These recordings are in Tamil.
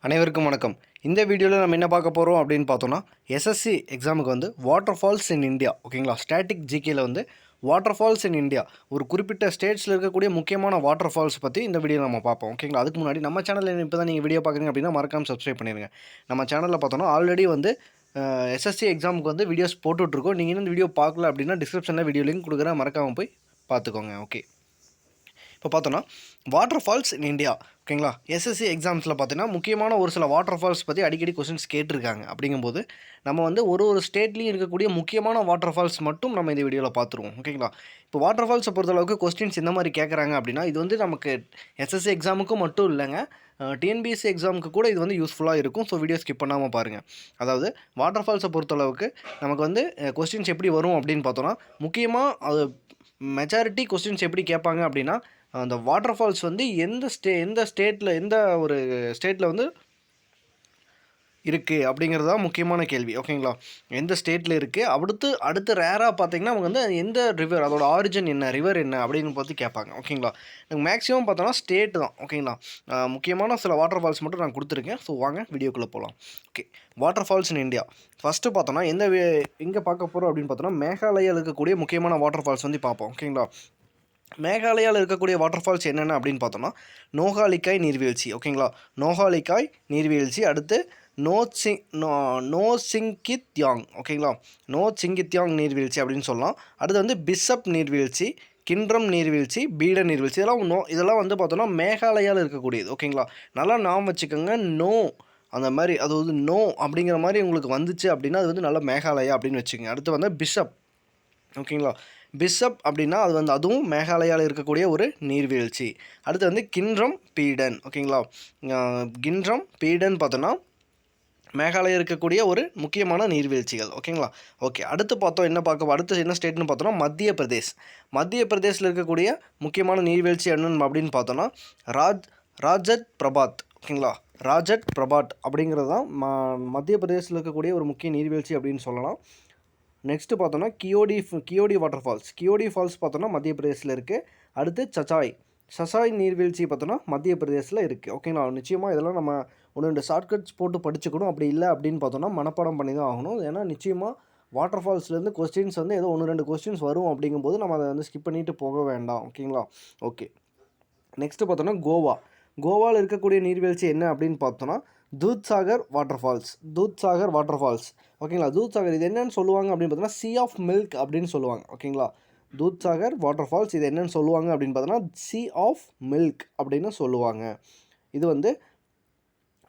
அனைவருக்கும் வணக்கம். இந்த வீடியோவில் நம்ம என்ன பார்க்க போகிறோம் அப்படின்னு பார்த்தோன்னா, எஸ்எஸ்சி எக்ஸாமுக்கு வந்து வாட்டர்ஃபால்ஸ் இன் இந்தியா ஓகேங்களா. ஸ்டாட்டிக் ஜிகேல வந்து வாட்டர்ஃபால்ஸ் இன் இந்தியா ஒரு குறிப்பிட்ட ஸ்டேட்ஸில் இருக்கக்கூடிய முக்கியமான வாட்டர்ஃபால்ஸ் பற்றி இந்த வீடியோவில் நம்ம பார்ப்போம் ஓகேங்களா. அதுக்கு முன்னாடி நம்ம சேனலில் இப்போ தான் நீங்கள் வீடியோ பார்க்குறீங்க அப்படின்னா மறக்காமல் சப்ஸ்கிரைப் பண்ணிடுங்க. நம்ம சேனலில் பார்த்தோன்னா ஆல்ரெடி வந்து எஸ்எஸ்சி எக்ஸாமுக்கு வந்து வீடியோஸ் போட்டுட்ருக்கோம். நீங்கள் இன்னும் வீடியோ பார்க்கல அப்படின்னா டிஸ்கிரிப்ஷனில் வீடியோ லிங்க் கொடுக்குறேன், மறக்காமல் போய் பார்த்துக்கோங்க. ஓகே, இப்போ பார்த்தோன்னா வாட்டர்ஃபால்ஸ் இன் இந்தியா ஓகேங்களா. எஸ்எஸ்சி எக்ஸாம்ஸில் பார்த்தீங்கன்னா முக்கியமான ஒரு சில வாட்டர்ஃபால்ஸ் பற்றி அடிக்கடி கொஸ்டின்ஸ் கேட்டிருக்காங்க. அப்படிங்கும்போது நம்ம வந்து ஒரு ஸ்டேட்லேயும் இருக்கக்கூடிய முக்கியமான வாட்டர்ஃபால்ஸ் மட்டும் நம்ம இந்த வீடியோவில் பார்த்துருவோம் ஓகேங்களா. இப்போ வாட்டர்ஃபால்ஸை பொறுத்தளவுக்கு கொஸ்டின்ஸ் இந்த மாதிரி கேட்குறாங்க அப்படின்னா இது வந்து நமக்கு எஸ்எஸ்சி எக்ஸாமுக்கும் மட்டும் இல்லைங்க, டிஎன்பிஎஸ்சி எக்ஸாமுக்கு கூட இது வந்து யூஸ்ஃபுல்லாக இருக்கும். ஸோ வீடியோ ஸ்கிப் பண்ணாமல் பாருங்கள். அதாவது வாட்டர்ஃபால்ஸை பொறுத்தளவுக்கு நமக்கு வந்து கொஸ்டின்ஸ் எப்படி வரும் அப்படின்னு பார்த்தோன்னா, முக்கியமாக அது மெஜாரிட்டி கொஸ்டின்ஸ் எப்படி கேட்பாங்க அப்படின்னா, அந்த வாட்டர்ஃபால்ஸ் வந்து எந்த ஸ்டேட்டில் வந்து இருக்குது அப்படிங்கிறது தான் முக்கியமான கேள்வி ஓகேங்களா. எந்த ஸ்டேட்டில் இருக்குது, அடுத்து ரேராக பார்த்தீங்கன்னா அவங்க வந்து எந்த ரிவர், அதோட ஆரிஜின் என்ன, ரிவர் என்ன அப்படின்னு பார்த்து கேட்பாங்க ஓகேங்களா. எனக்கு மேக்ஸிமம் பார்த்தோன்னா ஸ்டேட் தான் ஓகேங்களா. முக்கியமான சில வாட்டர்ஃபால்ஸ் மட்டும் நான் கொடுத்துருக்கேன். ஸோ வாங்க வீடியோக்குள்ளே போகலாம். Okay, waterfalls in India first பார்த்தோன்னா எங்கே பார்க்க போகிறோம் அப்படின்னு பார்த்தோன்னா, மேகாலயாவில் இருக்கக்கூடிய முக்கியமான வாட்டர்ஃபால்ஸ் வந்து பார்ப்போம் ஓகேங்களா. மேகாலயாவில் இருக்கக்கூடிய வாட்டர்ஃபால்ஸ் என்னென்ன அப்படின்னு பார்த்தோன்னா, நோகாலிக்காய் நீர்வீழ்ச்சி ஓகேங்களா. நோகாலிக்காய் நீர்வீழ்ச்சி, அடுத்து நோசிங்கித்யாங் ஓகேங்களா. நோசிங்கித்யாங் நீர்வீழ்ச்சி அப்படின்னு சொல்லலாம். அடுத்து வந்து பிஷப் நீர்வீழ்ச்சி, கிண்ட்ரம் நீர்வீழ்ச்சி, பீடன் நீர்வீழ்ச்சி, இதெல்லாம் வந்து பார்த்தோன்னா மேகாலயாவில் இருக்கக்கூடியது ஓகேங்களா. நல்லா நாம் வச்சுக்கோங்க. அந்த மாதிரி அதாவது நோ அப்படிங்கிற மாதிரி உங்களுக்கு வந்துச்சு அப்படின்னா அது வந்து நல்லா மேகாலயா அப்படின்னு வச்சுக்கோங்க. அடுத்து வந்து பிஷப் ஓகேங்களா. பிஷப் அப்படின்னா அது வந்து அதுவும் மேகாலயாவில் இருக்கக்கூடிய ஒரு நீர்வீழ்ச்சி. அடுத்து வந்து கிண்ட்ரம் பீடன் ஓகேங்களா. கிண்ட்ரம் பீடன் பார்த்தோன்னா மேகாலயா இருக்கக்கூடிய ஒரு முக்கியமான நீர்வீழ்ச்சிகள் ஓகேங்களா. ஓகே, அடுத்து என்ன ஸ்டேட்னு பார்த்தோன்னா மத்திய பிரதேசில் இருக்கக்கூடிய முக்கியமான நீர்வீழ்ச்சி என்னன்னு அப்படின்னு பார்த்தோன்னா ராஜத் பிரபாத் ஓகேங்களா. ராஜத் பிரபாத் அப்படிங்கிறது தான் மத்திய பிரதேசில் இருக்கக்கூடிய ஒரு முக்கிய நீர்வீழ்ச்சி அப்படின்னு சொல்லலாம். நெக்ஸ்ட்டு பார்த்தோன்னா கியோடி ஃபால்ஸ் பார்த்தோன்னா மத்திய பிரதேசில் இருக்குது. அடுத்து சசாய் நீர்வீழ்ச்சி பார்த்தோன்னா மத்திய பிரதேசில் இருக்குது ஓகேங்களா. நிச்சயமாக இதெல்லாம் நம்ம 1-2 ஷார்ட்கட்ஸ் போட்டு படிச்சுக்கணும். அப்படி இல்லை அப்படின்னு பார்த்தோன்னா மனப்பாடம் பண்ணி தான் ஆகணும். ஏன்னா நிச்சயமாக வாட்டர்ஃபால்ஸ்லேருந்து கொஸ்டின்ஸ் வந்து ஏதோ 1-2 கொஸ்டின்ஸ் வரும். அப்படிங்கும்போது நம்ம அதை வந்து ஸ்கிப் பண்ணிவிட்டு போக வேண்டாம் ஓகேங்களா. ஓகே, நெக்ஸ்ட்டு பார்த்தோன்னா கோவாவில் இருக்கக்கூடிய நீர்வீழ்ச்சி என்ன அப்படின்னு பார்த்தோன்னா தூத்சாகர் வாட்டர்ஃபால்ஸ் ஓகேங்களா. தூத்சாகர் இது என்னென்னு சொல்லுவாங்க அப்படின்னு பார்த்தோன்னா சி ஆஃப் மில்க் அப்படின்னு சொல்லுவாங்க ஓகேங்களா. தூத்சாகர் வாட்டர்ஃபால்ஸ் இது என்னென்னு சொல்லுவாங்க அப்படின்னு பார்த்தோன்னா சி ஆஃப் மில்க் அப்படின்னு சொல்லுவாங்க. இது வந்து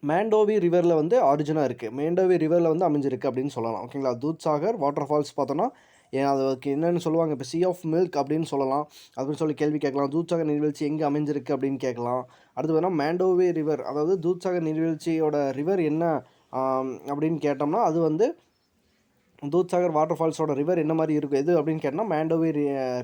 மேண்டோவி ரிவரில் வந்து ஆரிஜினாக இருக்குது, மேண்டோவி ரிவரில் வந்து அமைஞ்சிருக்கு அப்படின்னு சொல்லலாம் ஓகேங்களா. தூத்சாகர் வாட்டர்ஃபால்ஸ் பார்த்தோன்னா அதுக்கு என்னென்னு சொல்லுவாங்க, இப்போ சி ஆஃப் மில்க் அப்படின்னு சொல்லலாம். அப்படின்னு சொல்லி கேள்வி கேட்கலாம். தூத்சாகர் நீர்வீழ்ச்சி எங்கே அமைஞ்சிருக்கு அப்படின்னு கேட்கலாம். அடுத்து பார்த்தீங்கன்னா மேண்டோவி ரிவர், அதாவது தூத்சாகர் நீர்வீழ்ச்சியோட ரிவர் என்ன அப்படின்னு கேட்டோம்னா அது வந்து தூத்சாகர் வாட்டர்ஃபால்ஸோட ரிவர் என்ன மாதிரி இருக்கும் எது அப்படின்னு கேட்டால் மேண்டோவி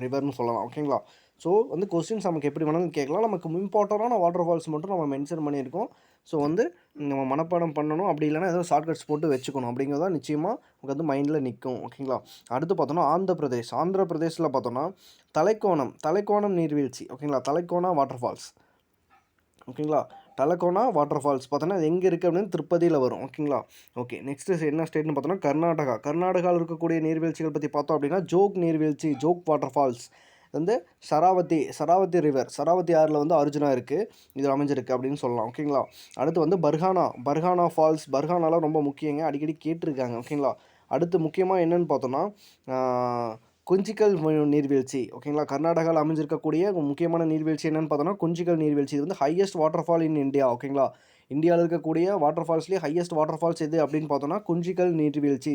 ரிவர்னு சொல்லலாம் ஓகேங்களா. ஸோ வந்து கொஸ்டின்ஸ் நமக்கு எப்படி வேணாலும் கேட்கலாம். நமக்கு இம்பார்ட்டண்டான வாட்டர்ஃபால்ஸ் மட்டும் நம்ம மென்ஷன் பண்ணியிருக்கோம். ஸோ வந்து நம்ம மனப்பாடம் பண்ணணும், அப்படி இல்லைனா ஏதோ ஷார்ட்கட்ஸ் போட்டு வச்சுக்கணும். அப்படிங்கிறது தான் நிச்சயமாக உங்களுக்கு வந்து மைண்டில் நிற்கும் ஓகேங்களா. அடுத்து பார்த்தோன்னா ஆந்திர பிரதேசில் பார்த்தோன்னா தலைக்கோணம் நீர்வீழ்ச்சி ஓகேங்களா. தலைக்கோணா வாட்டர்ஃபால்ஸ் ஓகேங்களா. தலக்கோனா வாட்டர்ஃபால்ஸ் பார்த்தோன்னா அது எங்கே இருக்குது அப்படின்னு திருப்பதியில் வரும் ஓகேங்களா. ஓகே, நெக்ஸ்ட்டு என்ன ஸ்டேட்னு பார்த்தோன்னா கர்நாடகாவில் இருக்கக்கூடிய நீர்வீழ்ச்சிகள் பற்றி பார்த்தோம் அப்படின்னா ஜோக் வாட்டர்ஃபால்ஸ் வந்து சராவதி ரிவர், சராவதி ஆறில் வந்து ஆரிஜினாக இருக்குது, இது அமைஞ்சிருக்கு அப்படின்னு சொல்லலாம் ஓகேங்களா. அடுத்து வந்து பர்ஹானா ஃபால்ஸ், பர்ஹானாலாம் ரொம்ப முக்கியங்க, அடிக்கடி கேட்டிருக்காங்க ஓகேங்களா. அடுத்து முக்கியமாக என்னென்னு பார்த்தோன்னா குஞ்சிக்கல் நீர்வீழ்ச்சி ஓகேங்களா. கர்நாடகாவில் அமைஞ்சிருக்கக்கூடிய முக்கியமான நீர்வீழ்ச்சி என்னென்னு பார்த்தோன்னா குஞ்சிக்கல் நீர்வீழ்ச்சி. இது வந்து ஹையஸ்ட் வாட்டர்ஃபால் இன் இந்தியா ஓகேங்களா. இந்தியாவில் இருக்கக்கூடிய வாட்டர்ஃபால்ஸ்லேயே ஹையஸ்ட் வாட்டர்ஃபால்ஸ் எது அப்படின்னு பார்த்தோன்னா குஞ்சிக்கல் நீர்வீழ்ச்சி.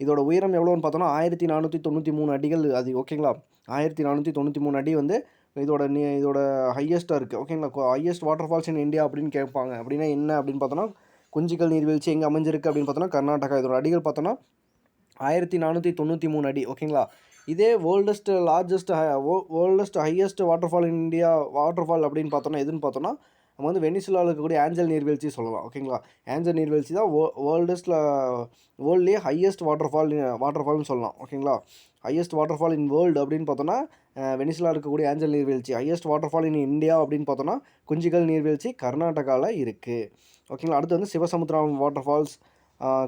இதோட உயரம் எவ்வளோன்னு பார்த்தோன்னா 1493 அடிகள் அது ஓகேங்களா. 1493 அடி வந்து இதோட ஹையஸ்ட்டாக இருக்குது ஓகேங்களா. ஹையஸ்ட் வாட்டர்ஃபால்ஸ் இன் இந்தியா அப்படின்னு கேட்பாங்க. அப்படின்னா என்ன அப்படின்னு பார்த்தோன்னா குஞ்சிக்கல் நீர்வீழ்ச்சி எங்கே அமைஞ்சிருக்கு அப்படின்னு பார்த்தோன்னா கர்நாடகா. இதோட அடிகள் பார்த்தோன்னா 1493 அடி ஓகேங்களா. இதே வேர்ல்டஸ்ட் ஹையஸ்ட் வாட்டர்ஃபால் இன் இந்தியா அப்படின்னு பார்த்தோன்னா எதுன்னு பார்த்தோன்னா நம்ம வந்து வெனிசுலாவில் இருக்கக்கூடிய ஆஞ்சல் நீர்வீழ்ச்சி சொல்லலாம் ஓகேங்களா. ஆஞ்சல் நீர்வீழ்ச்சி தான் வேர்ல்ட்லேயே ஹையஸ்ட் வாட்டர்ஃபால்னு சொல்லலாம் ஓகேங்களா. Highest water fall in world அப்படின்னு பார்த்தோன்னா வெனிசுலா இருக்கக்கூடிய ஏஞ்சல் நீர்வீழ்ச்சி. Highest water fall in India அப்படின்னு பார்த்தோன்னா குஞ்சிக்கல் நீர்வீழ்ச்சி கர்நாடகாவில் இருக்குது. ஓகேங்களா. அடுத்து வந்து Sivasamudram water falls,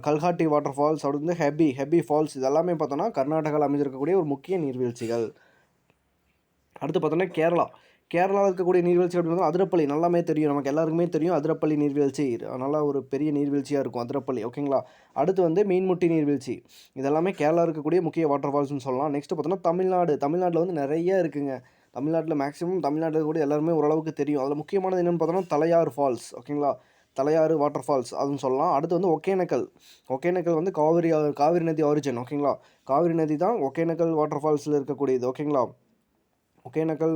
Kalhatti water falls, அப்படி வந்து ஹெபி ஃபால்ஸ், இதெல்லாமே பார்த்தோன்னா கர்நாடகாவில் அமைஞ்சிருக்கக்கூடிய ஒரு முக்கிய நீர்வீழ்ச்சிகள். அடுத்து பார்த்தோன்னா கேரளாவில் இருக்கக்கூடிய நீர்வீழ்ச்சி அப்படின்னு பார்த்தா அதிரப்பள்ளி, நல்லாமே தெரியும், நமக்கு எல்லாருக்குமே தெரியும் அதிரப்பள்ளி நீர்வீழ்ச்சி. நல்லா ஒரு பெரிய நீர்வீழ்ச்சியாக இருக்கும் அதிரப்பள்ளி. ஓகேங்களா. அடுத்து வந்து மீன்முட்டி நீர்வீழ்ச்சி. இதெல்லாமே கேரளா இருக்கக்கூடிய முக்கிய வாட்டர் ஃபால்ஸ்னு சொல்லலாம். நெக்ஸ்ட்டு பார்த்தோன்னா தமிழ்நாட்டில் வந்து நிறைய இருக்குங்க. தமிழ்நாட்டில் மேக்ஸிமம் தமிழ்நாட்டில் கூட எல்லாருமே ஓரளவுக்கு தெரியும். அதில் முக்கியமானது என்னென்னு பார்த்தோன்னா தலையாறு ஃபால்ஸ். ஓகேங்களா. தலையாறு வாட்டர் ஃபால்ஸ் அதுன்னு சொல்லலாம். அடுத்து வந்து ஒகேனக்கல் வந்து காவிரி நதி ஆரிஜின். ஓகேங்களா. காவிரி நதி தான் ஒகேனக்கல் வாட்டர் ஃபால்ஸில் இருக்கக்கூடியது. ஓகேங்களா. ஒகேனக்கல்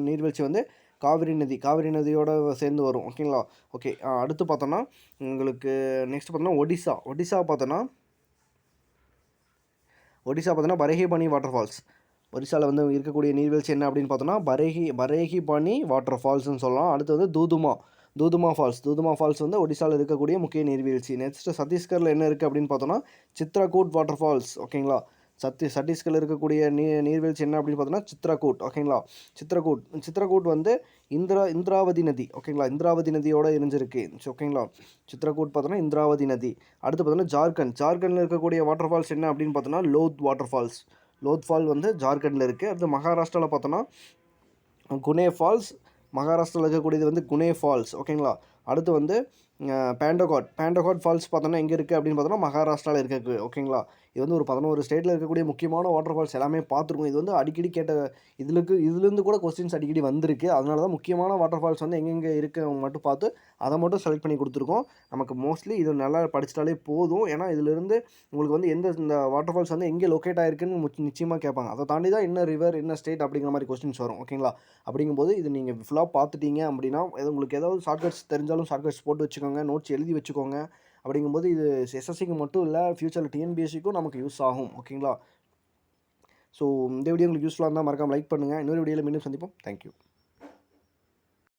நீர்வீழ்ச்சி வந்து காவிரி நதியோட சேர்ந்து வரும். ஓகேங்களா. ஓகே. அடுத்து பார்த்தோன்னா உங்களுக்கு நெக்ஸ்ட் பார்த்தோன்னா ஒடிசா பார்த்தோன்னா பரேஹிபனி வாட்டர் ஃபால்ஸ். ஒடிசாவில் வந்து இருக்கக்கூடிய நீர்வீழ்ச்சி என்ன அப்படின்னு பார்த்தோன்னா பரேஹிபனி வாட்டர் ஃபால்ஸ்னு சொல்லலாம். அடுத்து வந்து தூதுமா ஃபால்ஸ் வந்து ஒடிசாவில் இருக்கக்கூடிய முக்கிய நீர்வீழ்ச்சி. நெக்ஸ்ட்டு சத்தீஸ்கரில் என்ன இருக்குது அப்படின்னு பார்த்தோன்னா சித்ரகூட் வாட்டர் ஃபால்ஸ். ஓகேங்களா. சத்தீஸ்கரில் இருக்கக்கூடிய நீர்வீழ்ச்சி என்ன அப்படின்னு பார்த்தோன்னா சித்ரகூட். ஓகேங்களா. சித்ரகூட் வந்து இந்திராவதி நதி. ஓகேங்களா. இந்திராவதி நதியோட இணைஞ்சிருக்கு. ஓகேங்களா. சித்ரகூட் பார்த்தோன்னா இந்திராவதி நதி. அடுத்து பார்த்தோன்னா ஜார்க்கண்டில் இருக்கக்கூடிய வாட்டர் ஃபால்ஸ் என்ன அப்படின்னு பார்த்தோன்னா லோத் ஃபால் வந்து ஜார்க்கண்டில் இருக்குது. அடுத்து மகாராஷ்டிராவில் பார்த்தோன்னா குனே ஃபால்ஸ். மகாராஷ்டிராவில் இருக்கக்கூடியது வந்து குனே ஃபால்ஸ். ஓகேங்களா. அடுத்து வந்து பேண்டகாட் ஃபால்ஸ் பார்த்தோன்னா எங்கே இருக்குது அப்படின்னு பார்த்தோன்னா மகாராஷ்டிராவில் இருக்குது. ஓகேங்களா. இது வந்து ஒரு 11 ஸ்டேட்டில் இருக்கக்கூடிய முக்கியமான வாட்டர் ஃபால்ஸ் எல்லாமே பார்த்துருக்கோம். இது வந்து அடிக்கடி கேட்ட இதுலேருந்து கூட கொஸ்டின்ஸ் அடிக்கடி வந்திருக்கு. அதனால தான் முக்கியமான வாட்டர் ஃபால்ஸ் வந்து எங்கெங்கே இருக்குது மட்டும் பார்த்து அதை மட்டும் செலக்ட் பண்ணி கொடுத்துருக்கோம். நமக்கு மோஸ்ட்லி இது நல்லா படிச்சிட்டாலே போதும். ஏன்னா இதிலிருந்து உங்களுக்கு வந்து இந்த வாட்டர் ஃபால்ஸ் வந்து எங்கே லொக்கேட் ஆகிருக்குன்னு நிச்சயமாக கேட்பாங்க. அதை தாண்டி தான் என்ன ரிவர் என்ன ஸ்டேட் அப்படிங்கிற மாதிரி கொஸ்டின்ஸ் வரும். ஓகேங்களா. அப்படிங்கும்போது இது நீங்கள் ஃபுல்லாக பார்த்துட்டீங்க அப்படின்னா உங்களுக்கு ஏதாவது ஷார்ட்கட்ஸ் தெரிஞ்சாலும் ஷார்ட்கட்ஸ் போட்டு வச்சுக்கோங்க, நோட்ஸ் எழுதி வச்சுக்கோங்க. அப்படிங்கும்போது இது எஸ்எஸ்சிக்கு மட்டும் இல்லை, ஃப்யூச்சரில் டிஎன்பிஎஸ்சிக்கும் நமக்கு யூஸ் ஆகும். ஓகேங்களா. ஸோ இந்த வீடியோ உங்களுக்கு யூஸ்ஃபுல்லாக இருந்தால் மறக்காமல் லைக் பண்ணுங்கள். இன்னொரு வீடியோவில் மீண்டும் சந்திப்போம். தேங்க்யூ.